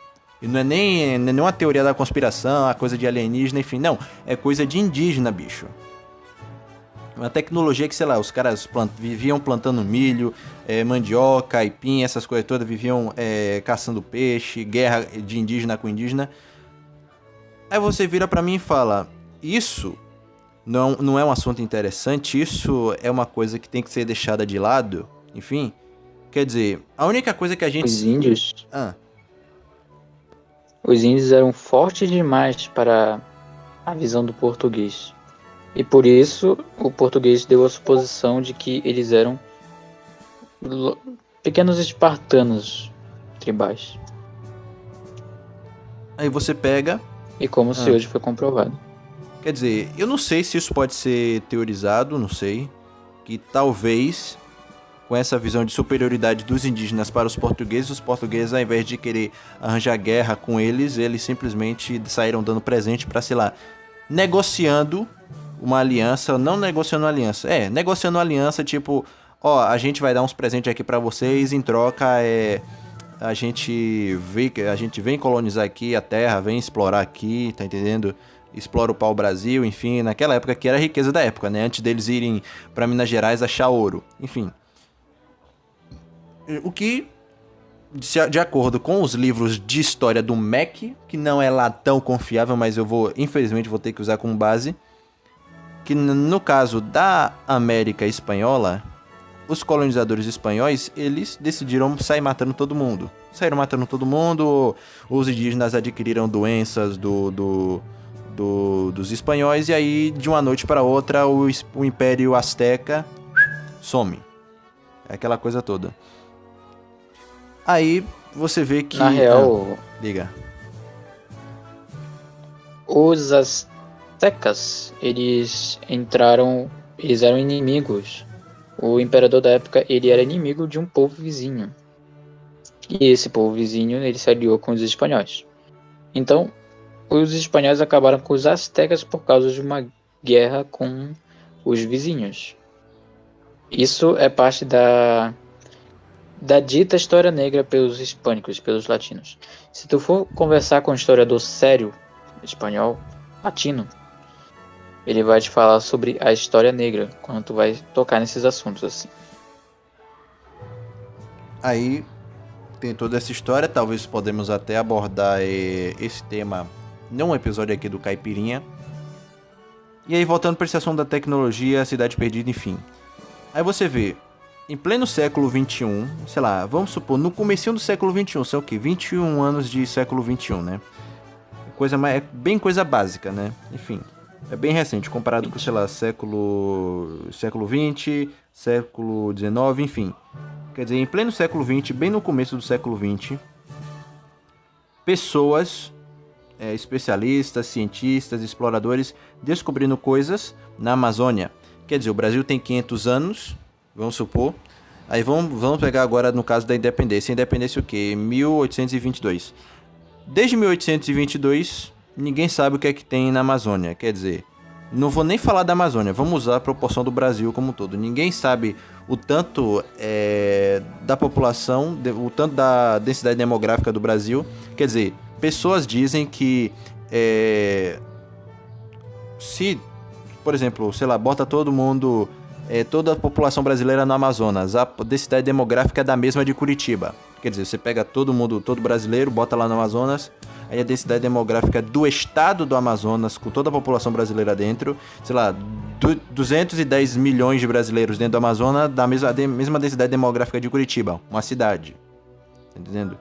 E não é nem uma teoria da conspiração, a coisa de alienígena, enfim, não. É coisa de indígena, bicho. Uma tecnologia que, sei lá, os caras viviam plantando milho, mandioca, aipim, essas coisas todas, viviam caçando peixe, guerra de indígena com indígena. Aí você vira pra mim e fala, isso não é um assunto interessante, isso é uma coisa que tem que ser deixada de lado, enfim. Quer dizer, a única coisa que a gente... Os índios eram fortes demais para a visão do português. E por isso o português deu a suposição de que eles eram pequenos espartanos tribais. Aí você pega... E como se hoje foi comprovado. Quer dizer, eu não sei se isso pode ser teorizado, não sei. Que talvez, com essa visão de superioridade dos indígenas para os portugueses ao invés de querer arranjar guerra com eles simplesmente saíram dando presente para, sei lá, negociando uma aliança, não negociando uma aliança, negociando uma aliança, tipo, a gente vai dar uns presentes aqui para vocês, em troca a gente vem colonizar aqui a terra, vem explorar aqui, tá entendendo? Explora o pau-brasil, enfim, naquela época que era a riqueza da época, né? Antes deles irem para Minas Gerais achar ouro, enfim. O que, de acordo com os livros de história do MEC, que não é lá tão confiável, mas infelizmente vou ter que usar como base, que no caso da América Espanhola, os colonizadores espanhóis, eles decidiram sair matando todo mundo. Saíram matando todo mundo, os indígenas adquiriram doenças dos espanhóis, e aí, de uma noite para outra, o Império Azteca some. É aquela coisa toda. Aí, você vê que... Na real... Diga. Os aztecas, eles eram inimigos. O imperador da época, ele era inimigo de um povo vizinho. E esse povo vizinho, ele se aliou com os espanhóis. Então, os espanhóis acabaram com os aztecas por causa de uma guerra com os vizinhos. Isso é parte da dita história negra pelos hispânicos, pelos latinos. Se tu for conversar com um historiador sério, espanhol, latino, ele vai te falar sobre a história negra, quando tu vai tocar nesses assuntos assim. Aí tem toda essa história, talvez podemos até abordar esse tema num episódio aqui do Caipirinha. E aí voltando para esse assunto da tecnologia, Cidade Perdida, enfim. Aí você vê, em pleno século XXI, sei lá, vamos supor, no comecinho do século XXI, são o quê? 21 anos de século XXI, né? É bem coisa básica, né? Enfim... É bem recente, comparado com, sei lá, século XX, século XIX, enfim. Quer dizer, em pleno século XX, bem no começo do século XX, pessoas, especialistas, cientistas, exploradores, descobrindo coisas na Amazônia. Quer dizer, o Brasil tem 500 anos, vamos supor. Aí vamos pegar agora no caso da independência. Independência o quê? 1822. Desde 1822... ninguém sabe o que é que tem na Amazônia. Quer dizer, não vou nem falar da Amazônia, vamos usar a proporção do Brasil como um todo. Ninguém sabe o tanto da população, o tanto da densidade demográfica do Brasil. Quer dizer, pessoas dizem que se, por exemplo, sei lá, bota todo mundo, toda a população brasileira no Amazonas, a densidade demográfica é da mesma de Curitiba. Quer dizer, você pega todo mundo, todo brasileiro, bota lá no Amazonas, aí a densidade demográfica do estado do Amazonas, com toda a população brasileira dentro, sei lá, 210 milhões de brasileiros dentro do Amazonas, da mesma densidade demográfica de Curitiba, uma cidade. Tá entendendo?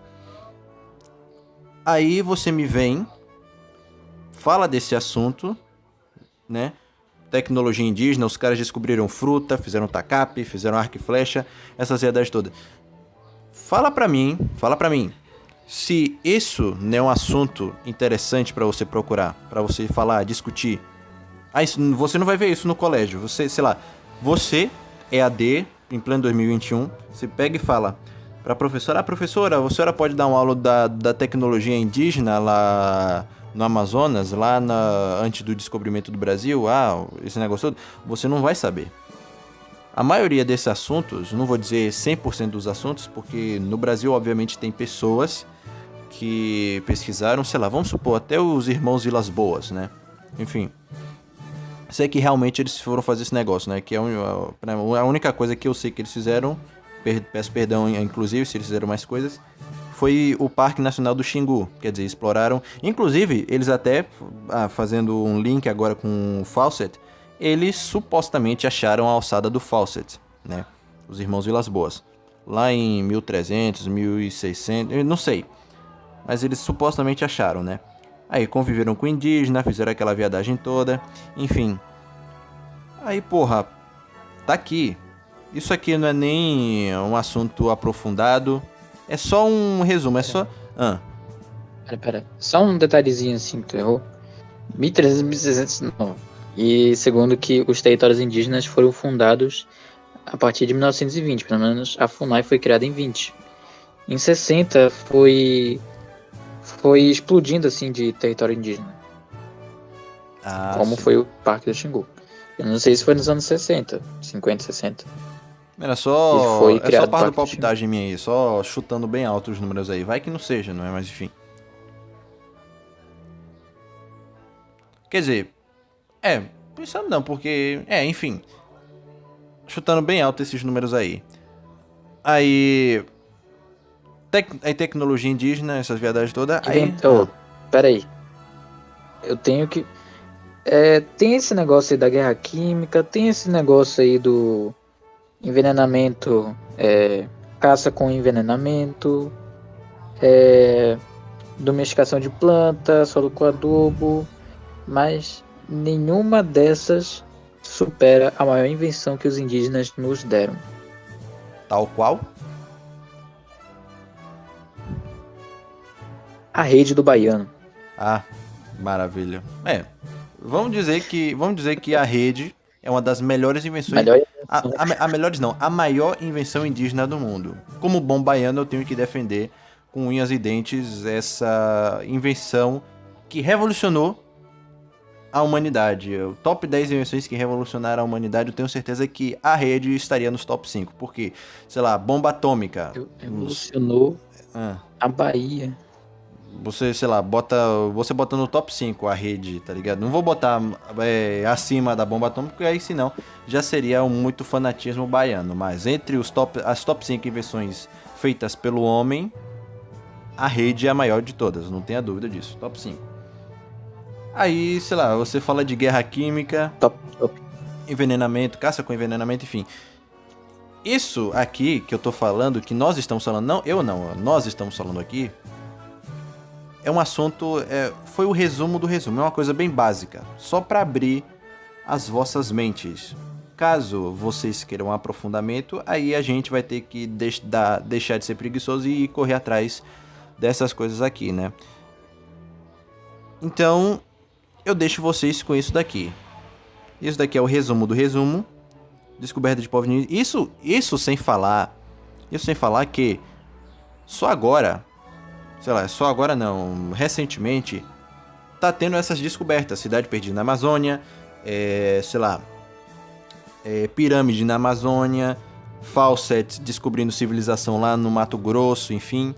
Aí você me vem, fala desse assunto, né? Tecnologia indígena, os caras descobriram fruta, fizeram tacape, fizeram arco e flecha, essas ideias todas. Fala pra mim, se isso não é um assunto interessante pra você procurar, pra você falar, discutir. Você não vai ver isso no colégio. Você, sei lá, você, EAD, em pleno 2021, você pega e fala pra professora, professora, a senhora pode dar uma aula da tecnologia indígena lá no Amazonas, antes do descobrimento do Brasil, esse negócio todo, você não vai saber. A maioria desses assuntos, não vou dizer 100% dos assuntos, porque no Brasil, obviamente, tem pessoas que pesquisaram, sei lá, vamos supor, até os irmãos Vilas Boas, né? Enfim, sei que realmente eles foram fazer esse negócio, né? Que é a única coisa que eu sei que eles fizeram, peço perdão, inclusive, se eles fizeram mais coisas, foi o Parque Nacional do Xingu. Quer dizer, exploraram. Inclusive, eles até, fazendo um link agora com o Fawcett, eles supostamente acharam a alçada do Fawcett, né? Os irmãos Vilas Boas. Lá em 1300, 1600, eu não sei. Mas eles supostamente acharam, né? Aí conviveram com indígena, fizeram aquela viadagem toda, enfim. Aí, porra, tá aqui. Isso aqui não é nem um assunto aprofundado. É só um resumo, é só... Pera. Só um detalhezinho assim que tu errou. 1300, 1600 não. E segundo que os territórios indígenas foram fundados a partir de 1920. Pelo menos a FUNAI foi criada em 20. Em 60 foi explodindo assim de território indígena. Como sim. foi o Parque do Xingu. Eu não sei se foi nos anos 60, 50, 60. Era só... E foi É só criado par do Parque do Xingu. palpitagem minha aí, só chutando bem alto os números aí. Vai que não seja, não é? Mas enfim. Quer dizer, pensando não, porque... enfim. Chutando bem alto esses números aí. Aí... tecnologia indígena, essas viadagens todas. Pera aí. Eu tenho que... tem esse negócio aí da guerra química, tem esse negócio aí do envenenamento, caça com envenenamento, domesticação de planta, solo com adubo, mas nenhuma dessas supera a maior invenção que os indígenas nos deram. Tal qual? A rede do baiano. Maravilha. Vamos dizer que a rede é uma das melhores invenções. A maior invenção indígena do mundo. Como bom baiano, eu tenho que defender com unhas e dentes essa invenção que revolucionou a humanidade. O top 10 invenções que revolucionaram a humanidade, eu tenho certeza que a rede estaria nos top 5. Porque, sei lá, bomba atômica. Revolucionou a Bahia. Você, sei lá, você bota no top 5 a rede, tá ligado? Não vou botar acima da bomba atômica, porque aí senão já seria muito fanatismo baiano. Mas entre as top 5 invenções feitas pelo homem, a rede é a maior de todas, não tenha dúvida disso. Top 5. Aí, sei lá, você fala de guerra química, Top. envenenamento, caça com envenenamento, enfim. Isso aqui que eu tô falando, que nós estamos falando, nós estamos falando aqui, é um assunto, foi o resumo do resumo, é uma coisa bem básica, só para abrir as vossas mentes. Caso vocês queiram um aprofundamento, aí a gente vai ter que deixar de ser preguiçoso e correr atrás dessas coisas aqui, né? Então, eu deixo vocês com isso daqui. Isso daqui é o resumo do resumo. Descoberta de povos indígenas. Isso sem falar que só agora, sei lá, só agora não, recentemente, tá tendo essas descobertas. Cidade perdida na Amazônia, sei lá, pirâmide na Amazônia, Fawcett descobrindo civilização lá no Mato Grosso, enfim.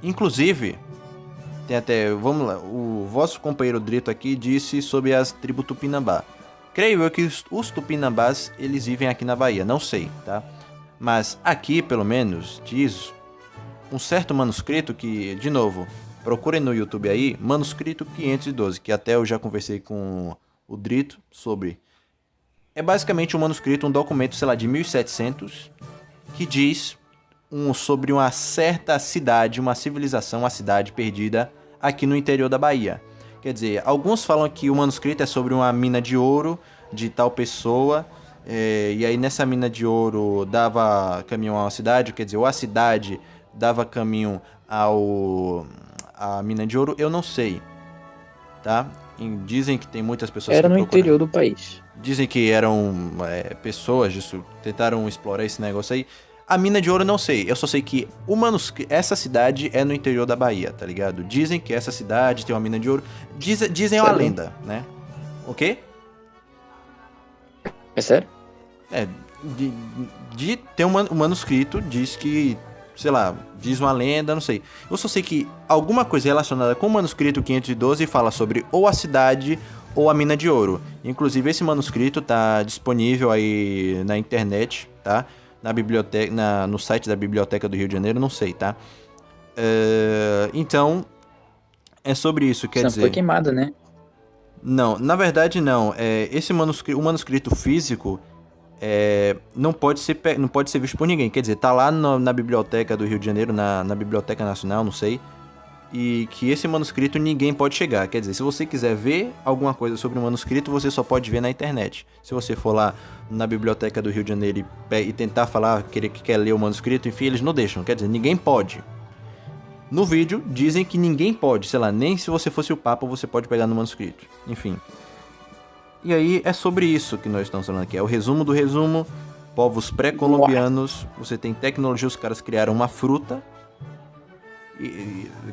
Inclusive, tem até, vamos lá, o vosso companheiro Drito aqui disse sobre as tribos Tupinambá. Creio eu que os Tupinambás, eles vivem aqui na Bahia, não sei, tá? Mas aqui, pelo menos, diz um certo manuscrito que, de novo, procurem no YouTube aí, manuscrito 512, que até eu já conversei com o Drito sobre. É basicamente um manuscrito, um documento, sei lá, de 1700, que diz sobre uma certa cidade, uma civilização, uma cidade perdida aqui no interior da Bahia. Quer dizer, alguns falam que o manuscrito é sobre uma mina de ouro de tal pessoa, e aí nessa mina de ouro dava caminho a uma cidade, quer dizer, ou a cidade dava caminho à mina de ouro, eu não sei. tá? Dizem que tem muitas pessoas Era que no procuram. interior do país. Dizem que eram pessoas, tentaram explorar esse negócio aí. A mina de ouro não sei, eu só sei que essa cidade é no interior da Bahia, tá ligado? Dizem que essa cidade tem uma mina de ouro. Dizem uma Sério? lenda, né? O quê? É sério? É, tem um manuscrito, diz que, sei lá, diz uma lenda, não sei. Eu só sei que alguma coisa relacionada com o manuscrito 512 fala sobre ou a cidade ou a mina de ouro. Inclusive esse manuscrito tá disponível aí na internet, tá? Na biblioteca, no site da Biblioteca do Rio de Janeiro, não sei, tá? Então, é sobre isso, quer Não dizer... foi queimado, né? Não, na verdade não. O manuscrito físico não pode ser visto por ninguém. Quer dizer, tá lá na Biblioteca do Rio de Janeiro, na Biblioteca Nacional, não sei. E que esse manuscrito ninguém pode chegar. Quer dizer, se você quiser ver alguma coisa sobre o manuscrito, você só pode ver na internet. Se você for lá na Biblioteca do Rio de Janeiro e tentar falar que quer ler o manuscrito, enfim, eles não deixam. Quer dizer, ninguém pode. No vídeo, dizem que ninguém pode. Sei lá, nem se você fosse o Papa você pode pegar no manuscrito. Enfim. E aí é sobre isso que nós estamos falando aqui. É o resumo do resumo. Povos pré-colombianos. Você tem tecnologia, os caras criaram uma fruta.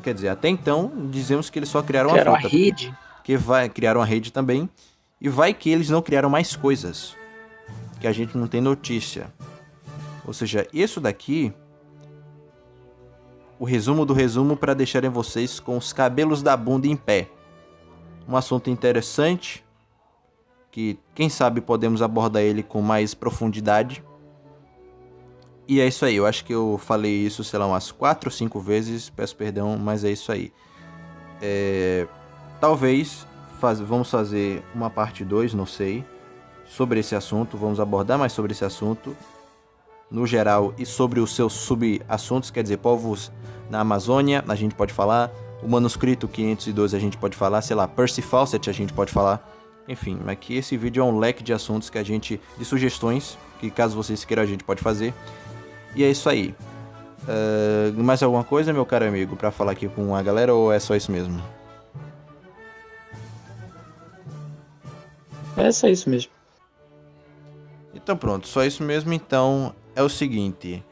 Quer dizer, até então, dizemos que eles só criaram uma fruta. Criaram a rede. Criaram uma rede também. E vai que eles não criaram mais coisas. Que a gente não tem notícia. Ou seja, isso daqui... O resumo do resumo para deixarem vocês com os cabelos da bunda em pé. Um assunto interessante, que quem sabe podemos abordar ele com mais profundidade. E é isso aí, eu acho que eu falei isso, sei lá, umas 4 ou 5 vezes, peço perdão, mas é isso aí. Talvez vamos fazer uma parte 2, não sei, sobre esse assunto, vamos abordar mais sobre esse assunto. No geral, e sobre os seus sub-assuntos, quer dizer, povos na Amazônia, a gente pode falar, o manuscrito 512 a gente pode falar, sei lá, Percy Fawcett a gente pode falar, enfim, mas que esse vídeo é um leque de assuntos de sugestões, que caso vocês queiram a gente pode fazer, e é isso aí. Mais alguma coisa, meu caro amigo, pra falar aqui com a galera, ou é só isso mesmo? É só isso mesmo. Então pronto, só isso mesmo. Então é o seguinte,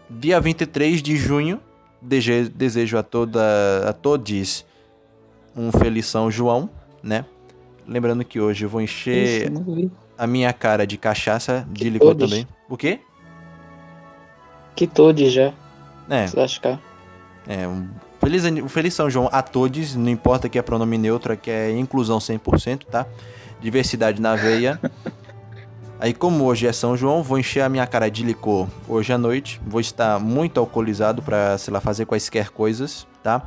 dia 23 de junho, desejo a todos um feliz São João, né? Lembrando que hoje eu vou encher a minha cara de cachaça, de licor também. O quê? Que todos já. Se lascar. Um feliz São João a todos, não importa que é pronome neutro, que é inclusão 100%, tá? Diversidade na veia. Aí como hoje é São João, vou encher a minha cara de licor hoje à noite. Vou estar muito alcoolizado pra, sei lá, fazer quaisquer coisas, tá?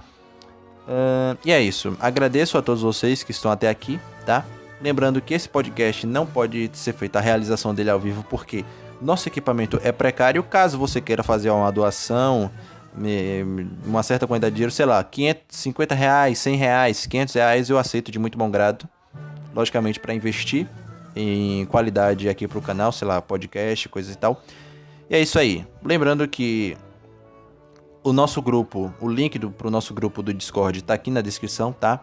E é isso. Agradeço a todos vocês que estão até aqui, tá? Lembrando que esse podcast não pode ser feita a realização dele ao vivo, porque nosso equipamento é precário. Caso você queira fazer uma doação, uma certa quantidade de dinheiro, sei lá, 50 reais, 100 reais, 500 reais, eu aceito de muito bom grado. Logicamente para investir em qualidade aqui pro canal, sei lá, podcast, coisas e tal. E é isso aí. Lembrando que o nosso grupo, o link pro nosso grupo do Discord tá aqui na descrição, tá?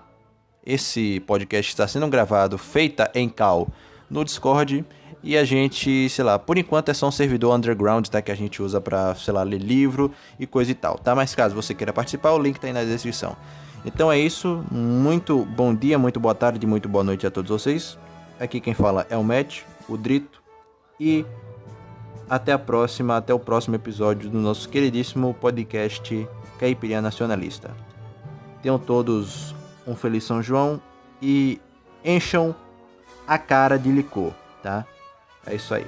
Esse podcast está sendo gravado, feita em call no Discord. E a gente, sei lá, por enquanto é só um servidor underground, tá? Que a gente usa pra, sei lá, ler livro e coisa e tal, tá? Mas caso você queira participar, o link tá aí na descrição. Então é isso, muito bom dia, muito boa tarde, muito boa noite a todos vocês. Aqui quem fala é o Matt, o Drito, e até o próximo episódio do nosso queridíssimo podcast Caipirinha Nacionalista. Tenham todos um feliz São João e encham a cara de licor, tá? É isso aí.